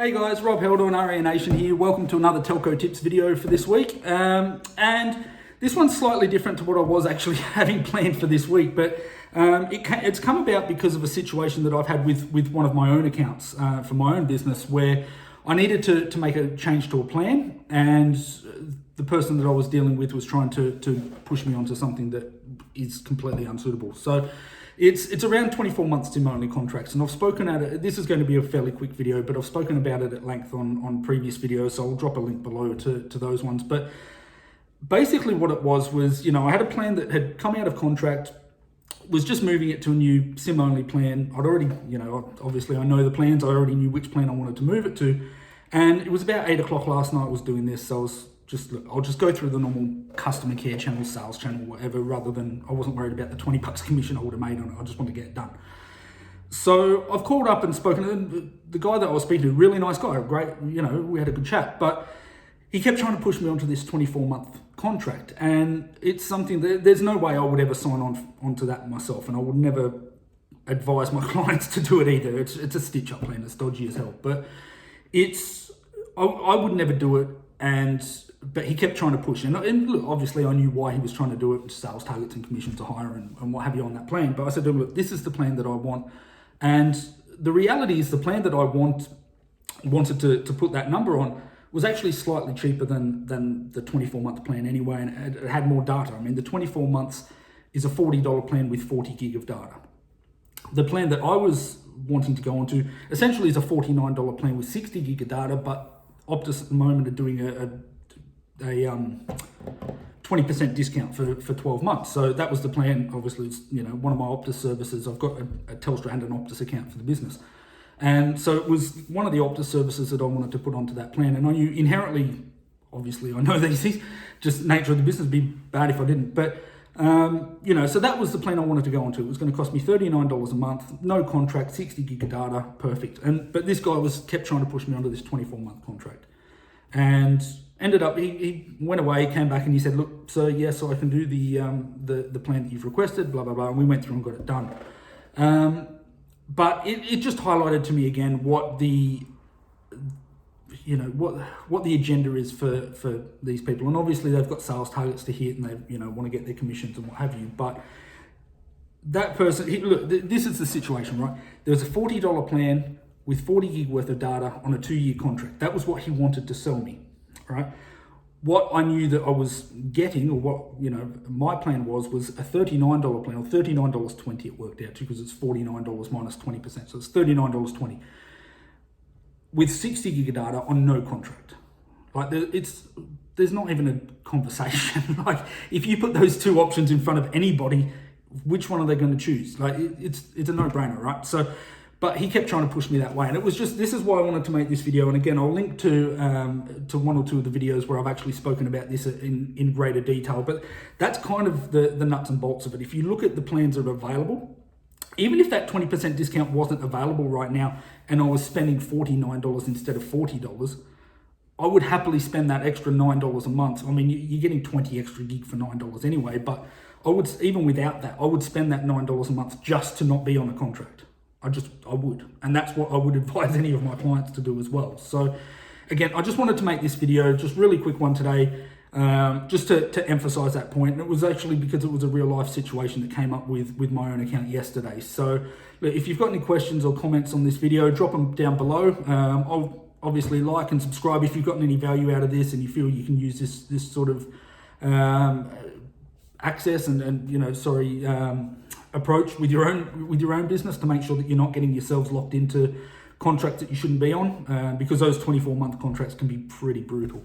Hey guys, Rob Held on Arianation here. Welcome to another Telco Tips video for this week. And this one's slightly different to what I was actually having planned for this week, but it's come about because of a situation that I've had with one of my own accounts for my own business where I needed to make a change to a plan, and the person that I was dealing with was trying to push me onto something that is completely unsuitable. So it's around 24 months SIM-only contracts, and I've spoken at it. This is going to be a fairly quick video, but I've spoken about it at length on previous videos, so I'll drop a link below to those ones. But basically what it was, I had a plan that had come out of contract, was just moving it to a new SIM-only plan. I'd already, obviously I know the plans, I already knew which plan I wanted to move it to, and it was about 8 o'clock last night I was doing this, so I'll just go through the normal customer care channel, sales channel, whatever, rather than, I wasn't worried about the 20 bucks commission I would have made on it. I just wanted to get it done. So I've called up and spoken to the guy that I was speaking to, really nice guy, great, we had a good chat, but he kept trying to push me onto this 24-month contract, and it's something that there's no way I would ever sign onto that myself, and I would never advise my clients to do it either. It's a stitch-up plan, it's dodgy as hell, but I would never do it, but he kept trying to push, and look, obviously I knew why he was trying to do it, sales targets and commission to hire and what have you on that plan. But I said to him, look, this is the plan that I want, and the reality is the plan that I wanted to put that number on was actually slightly cheaper than the 24-month plan anyway, and it had more data. I mean, the 24 months is a $40 plan with 40 gig of data. The plan that I was wanting to go onto essentially is a $49 plan with 60 gig of data, but Optus at the moment are doing a 20% discount for 12 months. So that was the plan. Obviously, it's, one of my Optus services. I've got a Telstra and an Optus account for the business. And so it was one of the Optus services that I wanted to put onto that plan. And I knew inherently, obviously, I know these things, just nature of the business, would be bad if I didn't. But, so that was the plan I wanted to go onto. It was going to cost me $39 a month, no contract, 60 gig of data, perfect. But this guy kept trying to push me onto this 24-month contract. And ended up, he went away, came back, and he said, look, sir, yes, I can do the plan that you've requested, blah, blah, blah. And we went through and got it done. But it just highlighted to me again what the agenda is for these people. And obviously they've got sales targets to hit, and they want to get their commissions and what have you. But that person, look, this is the situation, right? There was a $40 plan with 40 gig worth of data on a 2-year contract. That was what he wanted to sell me, right? What I knew that I was getting, or what my plan was a $39 plan, or $39.20 it worked out to, because it's $49 minus 20%, so it's $39.20 with 60 gig of data on no contract. Like there's not even a conversation. Like if you put those two options in front of anybody, which one are they going to choose? Like it's a no-brainer, right? So. But he kept trying to push me that way, and it was this is why I wanted to make this video. And again, I'll link to one or two of the videos where I've actually spoken about this in greater detail. But that's kind of the nuts and bolts of it. If you look at the plans that are available, even if that 20% discount wasn't available right now, and I was spending $49 instead of $40, I would happily spend that extra $9 a month. I mean, you're getting 20 extra gig for $9 anyway, but I would, even without that, I would spend that $9 a month just to not be on a contract. I would, and that's what I would advise any of my clients to do as well. So again, I just wanted to make this video, just really quick one today, just to emphasize that point. And it was actually because it was a real life situation that came up with my own account yesterday. So if you've got any questions or comments on this video, drop them down below. I'll obviously like and subscribe if you've gotten any value out of this and you feel you can use this sort of access and approach with your own business to make sure that you're not getting yourselves locked into contracts that you shouldn't be on, because those 24-month contracts can be pretty brutal.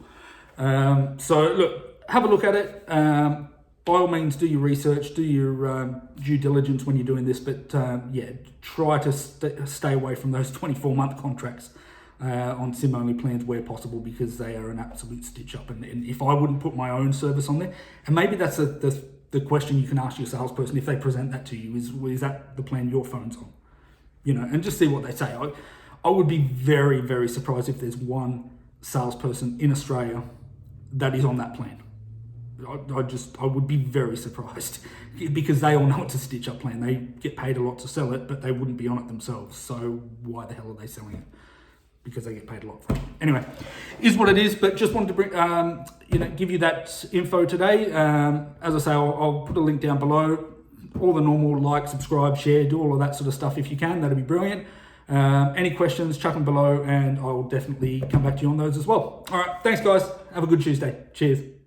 So look, have a look at it. By all means, do your research, do your due diligence when you're doing this, but try to stay away from those 24-month contracts on SIM-only plans where possible, because they are an absolute stitch-up. And if I wouldn't put my own service on there, and maybe that's the question you can ask your salesperson if they present that to you, is that the plan your phone's on? And just see what they say. I would be very, very surprised if there's one salesperson in Australia that is on that plan. I would be very surprised, because they all know it's a stitch-up plan. They get paid a lot to sell it, but they wouldn't be on it themselves. So why the hell are they selling it? because they get paid a lot for it. Anyway, is what it is, but just wanted to bring, give you that info today. As I say, I'll put a link down below. All the normal like, subscribe, share, do all of that sort of stuff if you can. That'd be brilliant. Any questions, chuck them below, and I'll definitely come back to you on those as well. All right, thanks guys. Have a good Tuesday. Cheers.